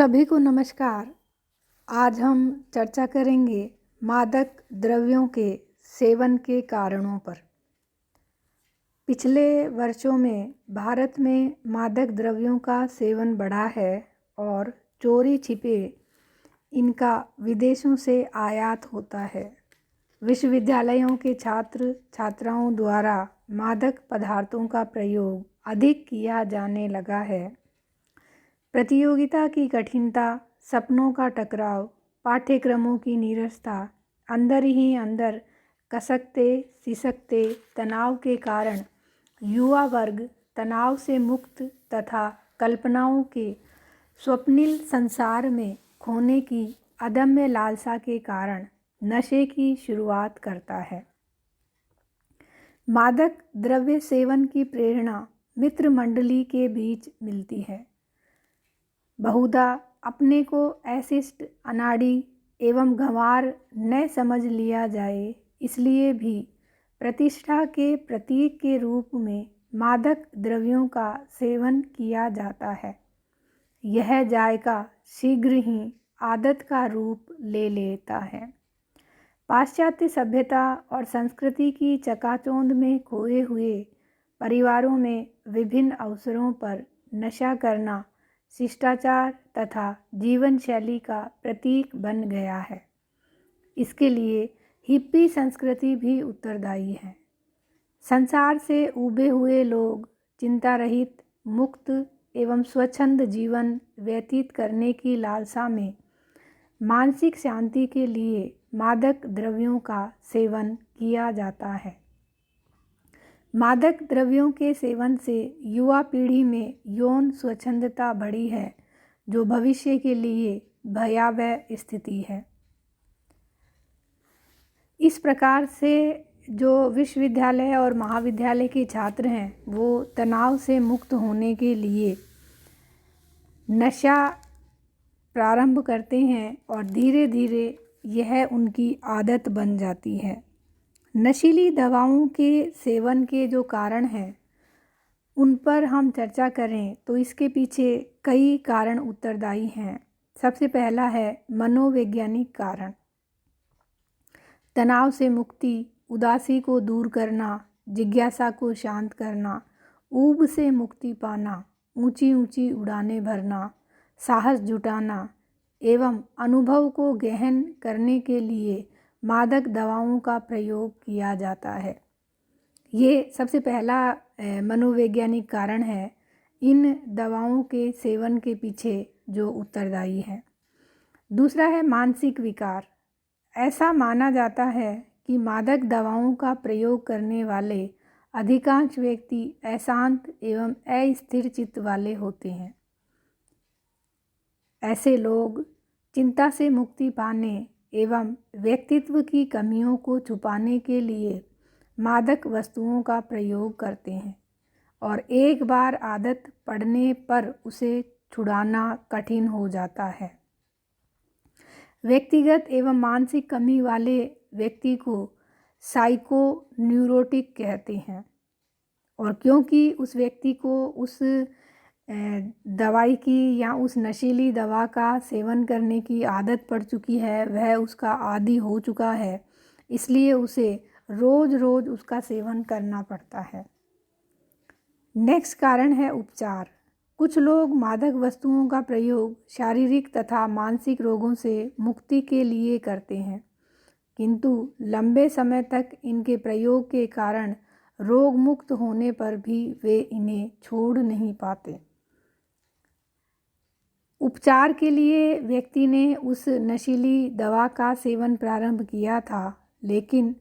सभी को नमस्कार। आज हम चर्चा करेंगे मादक द्रव्यों के सेवन के कारणों पर। पिछले वर्षों में भारत में मादक द्रव्यों का सेवन बढ़ा है और चोरी छिपे इनका विदेशों से आयात होता है। विश्वविद्यालयों के छात्र छात्राओं द्वारा मादक पदार्थों का प्रयोग अधिक किया जाने लगा है। प्रतियोगिता की कठिनता, सपनों का टकराव, पाठ्यक्रमों की नीरसता, अंदर ही अंदर कसकते सिसकते तनाव के कारण युवा वर्ग तनाव से मुक्त तथा कल्पनाओं के स्वप्निल संसार में खोने की अदम्य लालसा के कारण नशे की शुरुआत करता है। मादक द्रव्य सेवन की प्रेरणा मित्र मंडली के बीच मिलती है। बहुधा अपने को अशिष्ट, अनाड़ी एवं गंवार न समझ लिया जाए, इसलिए भी प्रतिष्ठा के प्रतीक के रूप में मादक द्रव्यों का सेवन किया जाता है। यह जायका शीघ्र ही आदत का रूप ले लेता है। पाश्चात्य सभ्यता और संस्कृति की चकाचौंध में खोए हुए परिवारों में विभिन्न अवसरों पर नशा करना शिष्टाचार तथा जीवन शैली का प्रतीक बन गया है। इसके लिए हिप्पी संस्कृति भी उत्तरदायी है। संसार से ऊबे हुए लोग चिंता रहित, मुक्त एवं स्वच्छंद जीवन व्यतीत करने की लालसा में मानसिक शांति के लिए मादक द्रव्यों का सेवन किया जाता है। मादक द्रव्यों के सेवन से युवा पीढ़ी में यौन स्वच्छंदता बढ़ी है, जो भविष्य के लिए भयावह स्थिति है। इस प्रकार से जो विश्वविद्यालय और महाविद्यालय के छात्र हैं, वो तनाव से मुक्त होने के लिए नशा प्रारंभ करते हैं और धीरे धीरे यह उनकी आदत बन जाती है। नशीली दवाओं के सेवन के जो कारण हैं, उन पर हम चर्चा करें तो इसके पीछे कई कारण उत्तरदायी हैं। सबसे पहला है मनोवैज्ञानिक कारण। तनाव से मुक्ति, उदासी को दूर करना, जिज्ञासा को शांत करना, ऊब से मुक्ति पाना, ऊंची ऊंची उड़ानें भरना, साहस जुटाना एवं अनुभव को गहन करने के लिए मादक दवाओं का प्रयोग किया जाता है। ये सबसे पहला मनोवैज्ञानिक कारण है इन दवाओं के सेवन के पीछे जो उत्तरदायी है। दूसरा है मानसिक विकार। ऐसा माना जाता है कि मादक दवाओं का प्रयोग करने वाले अधिकांश व्यक्ति अशांत एवं अस्थिर चित्त वाले होते हैं। ऐसे लोग चिंता से मुक्ति पाने एवं व्यक्तित्व की कमियों को छुपाने के लिए मादक वस्तुओं का प्रयोग करते हैं और एक बार आदत पड़ने पर उसे छुड़ाना कठिन हो जाता है। व्यक्तिगत एवं मानसिक कमी वाले व्यक्ति को साइको न्यूरोटिक कहते हैं और क्योंकि उस व्यक्ति को उस दवाई की या उस नशीली दवा का सेवन करने की आदत पड़ चुकी है, वह उसका आदी हो चुका है, इसलिए उसे रोज़ रोज़ उसका सेवन करना पड़ता है। नेक्स्ट कारण है उपचार। कुछ लोग मादक वस्तुओं का प्रयोग शारीरिक तथा मानसिक रोगों से मुक्ति के लिए करते हैं, किंतु लंबे समय तक इनके प्रयोग के कारण रोग मुक्त होने पर भी वे इन्हें छोड़ नहीं पाते। उपचार के लिए व्यक्ति ने उस नशीली दवा का सेवन प्रारंभ किया था, लेकिन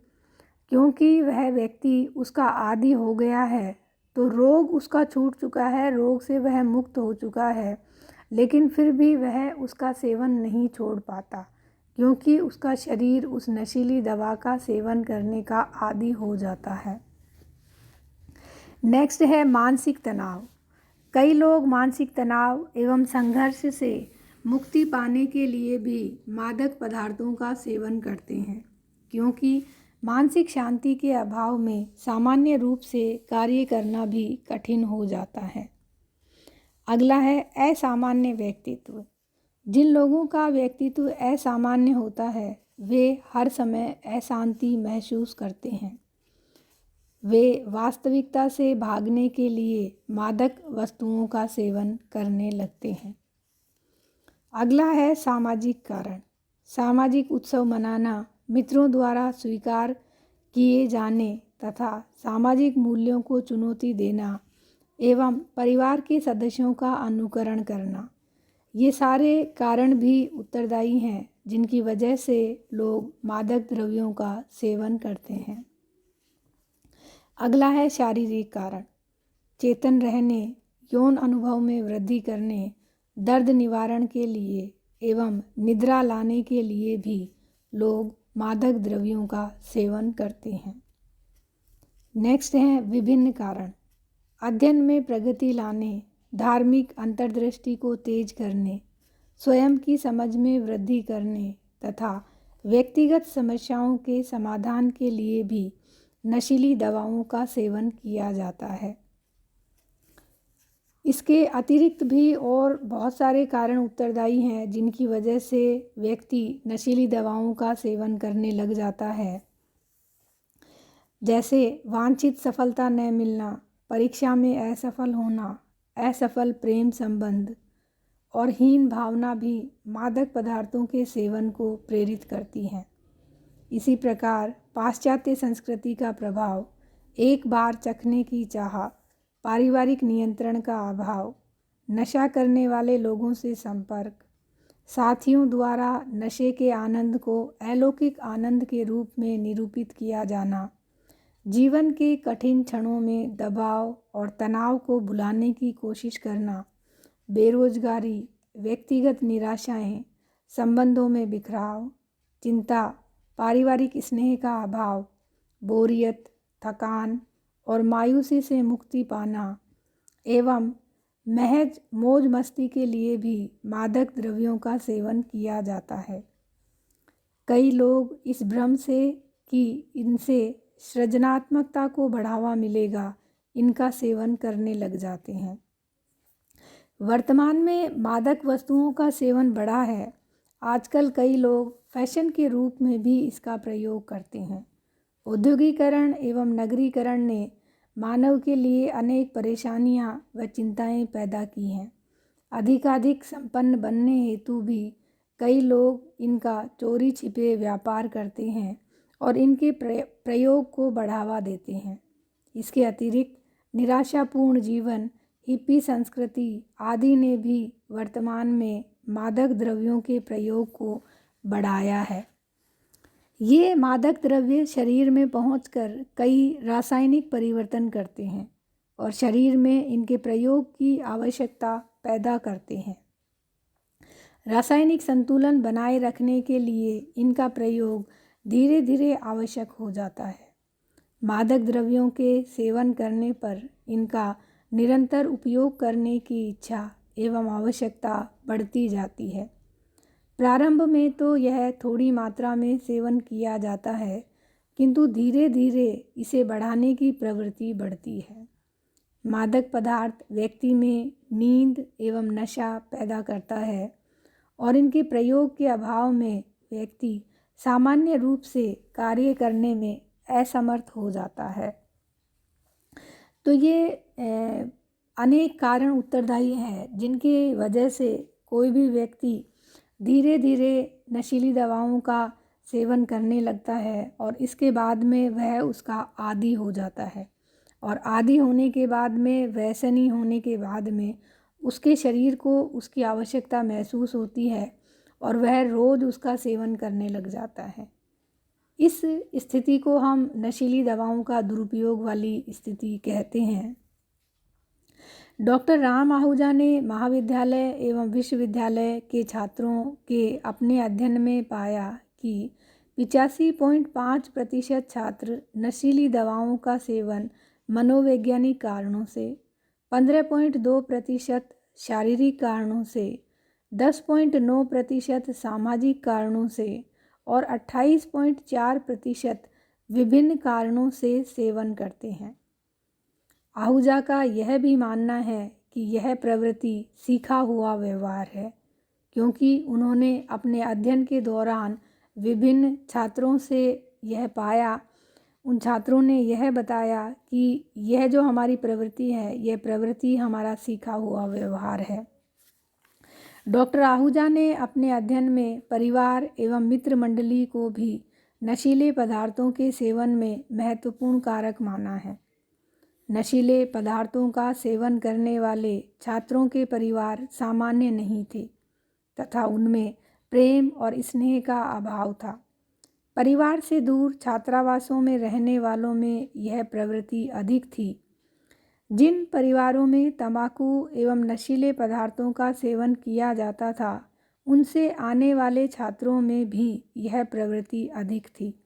क्योंकि वह व्यक्ति उसका आदी हो गया है तो रोग उसका छूट चुका है, रोग से वह मुक्त हो चुका है, लेकिन फिर भी वह उसका सेवन नहीं छोड़ पाता क्योंकि उसका शरीर उस नशीली दवा का सेवन करने का आदी हो जाता है। नेक्स्ट है मानसिक तनाव। कई लोग मानसिक तनाव एवं संघर्ष से मुक्ति पाने के लिए भी मादक पदार्थों का सेवन करते हैं, क्योंकि मानसिक शांति के अभाव में सामान्य रूप से कार्य करना भी कठिन हो जाता है। अगला है असामान्य व्यक्तित्व। जिन लोगों का व्यक्तित्व असामान्य होता है वे हर समय अशांति महसूस करते हैं। वे वास्तविकता से भागने के लिए मादक वस्तुओं का सेवन करने लगते हैं। अगला है सामाजिक कारण। सामाजिक उत्सव मनाना, मित्रों द्वारा स्वीकार किए जाने तथा सामाजिक मूल्यों को चुनौती देना एवं परिवार के सदस्यों का अनुकरण करना, ये सारे कारण भी उत्तरदायी हैं जिनकी वजह से लोग मादक द्रव्यों का सेवन करते हैं। अगला है शारीरिक कारण। चेतन रहने, यौन अनुभव में वृद्धि करने, दर्द निवारण के लिए एवं निद्रा लाने के लिए भी लोग मादक द्रव्यों का सेवन करते हैं। नेक्स्ट हैं विभिन्न कारण। अध्ययन में प्रगति लाने, धार्मिक अंतर्दृष्टि को तेज करने, स्वयं की समझ में वृद्धि करने तथा व्यक्तिगत समस्याओं के समाधान के लिए भी नशीली दवाओं का सेवन किया जाता है। इसके अतिरिक्त भी और बहुत सारे कारण उत्तरदायी हैं जिनकी वजह से व्यक्ति नशीली दवाओं का सेवन करने लग जाता है, जैसे वांछित सफलता न मिलना, परीक्षा में असफल होना, असफल प्रेम संबंध और हीन भावना भी मादक पदार्थों के सेवन को प्रेरित करती हैं। इसी प्रकार पाश्चात्य संस्कृति का प्रभाव, एक बार चखने की चाह, पारिवारिक नियंत्रण का अभाव, नशा करने वाले लोगों से संपर्क, साथियों द्वारा नशे के आनंद को अलौकिक आनंद के रूप में निरूपित किया जाना, जीवन के कठिन क्षणों में दबाव और तनाव को भुलाने की कोशिश करना, बेरोजगारी, व्यक्तिगत निराशाएं, संबंधों में बिखराव, चिंता, पारिवारिक स्नेह का अभाव, बोरियत, थकान और मायूसी से मुक्ति पाना एवं महज मौज मस्ती के लिए भी मादक द्रव्यों का सेवन किया जाता है। कई लोग इस भ्रम से कि इनसे सृजनात्मकता को बढ़ावा मिलेगा, इनका सेवन करने लग जाते हैं। वर्तमान में मादक वस्तुओं का सेवन बढ़ा है। आजकल कई लोग फैशन के रूप में भी इसका प्रयोग करते हैं। औद्योगिकरण एवं नगरीकरण ने मानव के लिए अनेक परेशानियां व चिंताएं पैदा की हैं। अधिकाधिक संपन्न बनने हेतु भी कई लोग इनका चोरी छिपे व्यापार करते हैं और इनके प्रयोग को बढ़ावा देते हैं। इसके अतिरिक्त निराशापूर्ण जीवन, हिप्पी संस्कृति आदि ने भी वर्तमान में मादक द्रव्यों के प्रयोग को बढ़ाया है। ये मादक द्रव्य शरीर में पहुंचकर कई रासायनिक परिवर्तन करते हैं और शरीर में इनके प्रयोग की आवश्यकता पैदा करते हैं। रासायनिक संतुलन बनाए रखने के लिए इनका प्रयोग धीरे धीरे आवश्यक हो जाता है। मादक द्रव्यों के सेवन करने पर इनका निरंतर उपयोग करने की इच्छा एवं आवश्यकता बढ़ती जाती है। प्रारंभ में तो यह थोड़ी मात्रा में सेवन किया जाता है, किंतु धीरे धीरे इसे बढ़ाने की प्रवृत्ति बढ़ती है। मादक पदार्थ व्यक्ति में नींद एवं नशा पैदा करता है और इनके प्रयोग के अभाव में व्यक्ति सामान्य रूप से कार्य करने में असमर्थ हो जाता है। तो ये अनेक कारण उत्तरदायी हैं जिनकी वजह से कोई भी व्यक्ति धीरे धीरे नशीली दवाओं का सेवन करने लगता है और इसके बाद में वह उसका आदी हो जाता है और आदी होने के बाद में, व्यसनी होने के बाद में उसके शरीर को उसकी आवश्यकता महसूस होती है और वह रोज़ उसका सेवन करने लग जाता है। इस स्थिति को हम नशीली दवाओं का दुरुपयोग वाली स्थिति कहते हैं। डॉक्टर राम आहूजा ने महाविद्यालय एवं विश्वविद्यालय के छात्रों के अपने अध्ययन में पाया कि 85.5% छात्र नशीली दवाओं का सेवन मनोवैज्ञानिक कारणों से, 15.2% शारीरिक कारणों से, 10.9% सामाजिक कारणों से और 28.4% विभिन्न कारणों से सेवन करते हैं। आहूजा का यह भी मानना है कि यह प्रवृत्ति सीखा हुआ व्यवहार है। क्योंकि उन्होंने अपने अध्ययन के दौरान विभिन्न छात्रों से यह पाया। उन छात्रों ने यह बताया कि यह जो हमारी प्रवृत्ति है, यह प्रवृत्ति हमारा सीखा हुआ व्यवहार है। डॉक्टर आहूजा ने अपने अध्ययन में परिवार एवं मित्र मंडली को भी नशीले पदार्थों के सेवन में महत्वपूर्ण कारक माना है। नशीले पदार्थों का सेवन करने वाले छात्रों के परिवार सामान्य नहीं थे तथा उनमें प्रेम और स्नेह का अभाव था। परिवार से दूर छात्रावासों में रहने वालों में यह प्रवृत्ति अधिक थी। जिन परिवारों में तंबाकू एवं नशीले पदार्थों का सेवन किया जाता था, उनसे आने वाले छात्रों में भी यह प्रवृत्ति अधिक थी।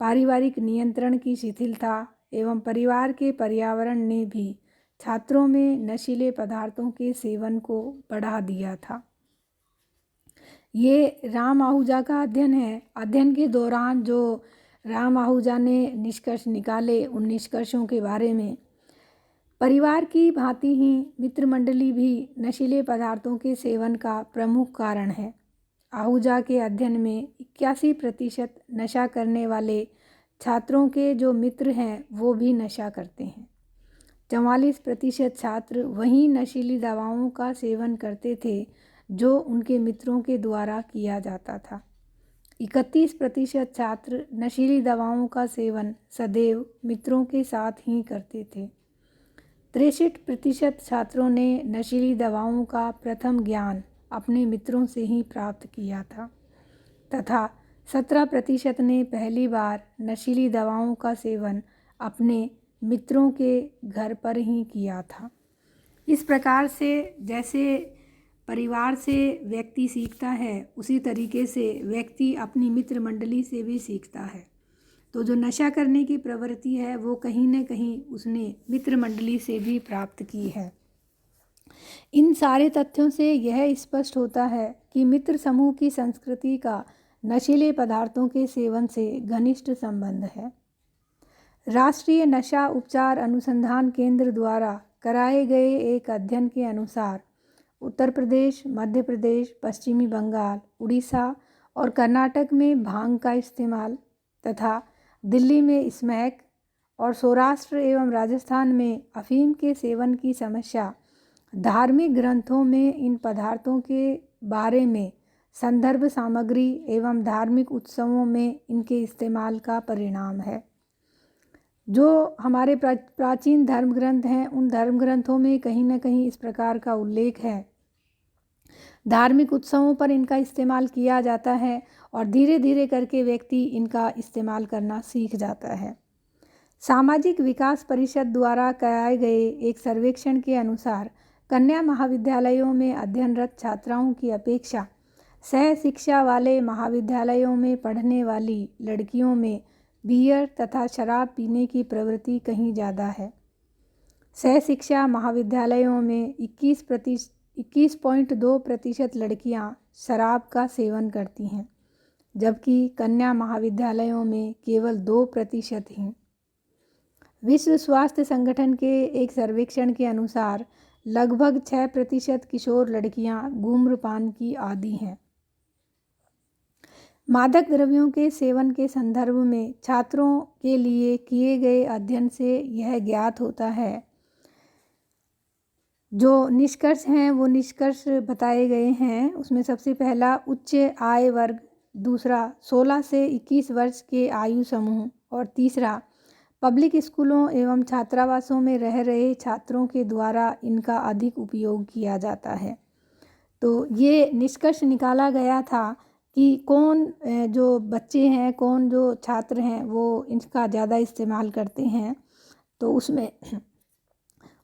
पारिवारिक नियंत्रण की शिथिलता एवं परिवार के पर्यावरण ने भी छात्रों में नशीले पदार्थों के सेवन को बढ़ा दिया था। ये राम आहूजा का अध्ययन है। अध्ययन के दौरान जो राम आहूजा ने निष्कर्ष निकाले, उन निष्कर्षों के बारे में, परिवार की भांति ही मित्र मंडली भी नशीले पदार्थों के सेवन का प्रमुख कारण है। आहूजा के अध्ययन में 81% नशा करने वाले छात्रों के जो मित्र हैं वो भी नशा करते हैं। 44% छात्र वहीं नशीली दवाओं का सेवन करते थे जो उनके मित्रों के द्वारा किया जाता था। 31% छात्र नशीली दवाओं का सेवन सदैव मित्रों के साथ ही करते थे। 63% छात्रों ने नशीली दवाओं का प्रथम ज्ञान अपने मित्रों से ही प्राप्त किया था तथा 17% ने पहली बार नशीली दवाओं का सेवन अपने मित्रों के घर पर ही किया था। इस प्रकार से जैसे परिवार से व्यक्ति सीखता है, उसी तरीके से व्यक्ति अपनी मित्र मंडली से भी सीखता है। तो जो नशा करने की प्रवृत्ति है वो कहीं न कहीं उसने मित्र मंडली से भी प्राप्त की है। इन सारे तथ्यों से यह स्पष्ट होता है कि मित्र समूह की संस्कृति का नशीले पदार्थों के सेवन से घनिष्ठ संबंध है। राष्ट्रीय नशा उपचार अनुसंधान केंद्र द्वारा कराए गए एक अध्ययन के अनुसार उत्तर प्रदेश, मध्य प्रदेश, पश्चिमी बंगाल, उड़ीसा और कर्नाटक में भांग का इस्तेमाल तथा दिल्ली में स्मैक और सौराष्ट्र एवं राजस्थान में अफीम के सेवन की समस्या धार्मिक ग्रंथों में इन पदार्थों के बारे में संदर्भ सामग्री एवं धार्मिक उत्सवों में इनके इस्तेमाल का परिणाम है। जो हमारे प्राचीन धर्म ग्रंथ हैं, उन धर्म ग्रंथों में कहीं न कहीं इस प्रकार का उल्लेख है। धार्मिक उत्सवों पर इनका इस्तेमाल किया जाता है और धीरे धीरे करके व्यक्ति इनका इस्तेमाल करना सीख जाता है। सामाजिक विकास परिषद द्वारा कराए गए एक सर्वेक्षण के अनुसार कन्या महाविद्यालयों में अध्ययनरत छात्राओं की अपेक्षा सह शिक्षा वाले महाविद्यालयों में पढ़ने वाली लड़कियों में बियर तथा शराब पीने की प्रवृत्ति कहीं ज़्यादा है। सह शिक्षा महाविद्यालयों में 21.2% लड़कियां शराब का सेवन करती हैं, जबकि कन्या महाविद्यालयों में केवल 2% ही। विश्व स्वास्थ्य संगठन के एक सर्वेक्षण के अनुसार लगभग 6% किशोर लड़कियां धूम्रपान की आदी हैं। मादक द्रव्यों के सेवन के संदर्भ में छात्रों के लिए किए गए अध्ययन से यह ज्ञात होता है। जो निष्कर्ष हैं वो निष्कर्ष बताए गए हैं। उसमें सबसे पहला उच्च आय वर्ग, दूसरा 16 से 21 वर्ष के आयु समूह और तीसरा पब्लिक स्कूलों एवं छात्रावासों में रह रहे छात्रों के द्वारा इनका अधिक उपयोग किया जाता है। तो ये निष्कर्ष निकाला गया था कि कौन जो बच्चे हैं, कौन जो छात्र हैं वो इनका ज़्यादा इस्तेमाल करते हैं। तो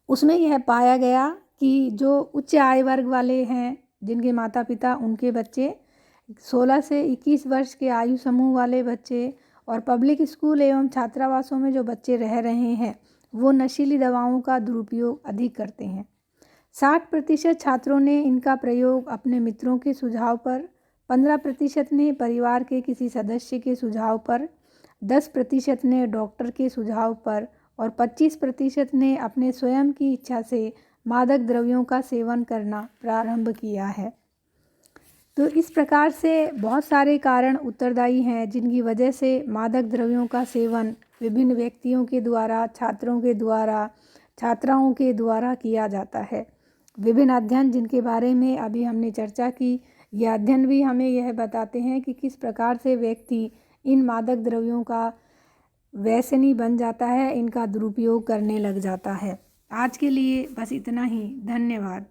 उसमें यह पाया गया कि जो उच्च आय वर्ग वाले हैं, जिनके माता पिता, उनके बच्चे, 16 से 21 वर्ष के आयु समूह वाले बच्चे और पब्लिक स्कूल एवं छात्रावासों में जो बच्चे रह रहे हैं वो नशीली दवाओं का दुरुपयोग अधिक करते हैं। 60% छात्रों ने इनका प्रयोग अपने मित्रों के सुझाव पर, 15% ने परिवार के किसी सदस्य के सुझाव पर, 10% ने डॉक्टर के सुझाव पर और 25% ने अपने स्वयं की इच्छा से मादक द्रव्यों का सेवन करना प्रारंभ किया है। तो इस प्रकार से बहुत सारे कारण उत्तरदायी हैं जिनकी वजह से मादक द्रव्यों का सेवन विभिन्न व्यक्तियों के द्वारा, छात्रों के द्वारा, छात्राओं के द्वारा किया जाता है। विभिन्न अध्ययन जिनके बारे में अभी हमने चर्चा की, यह अध्ययन भी हमें यह बताते हैं कि किस प्रकार से व्यक्ति इन मादक द्रव्यों का व्यसनी बन जाता है, इनका दुरुपयोग करने लग जाता है। आज के लिए बस इतना ही। धन्यवाद।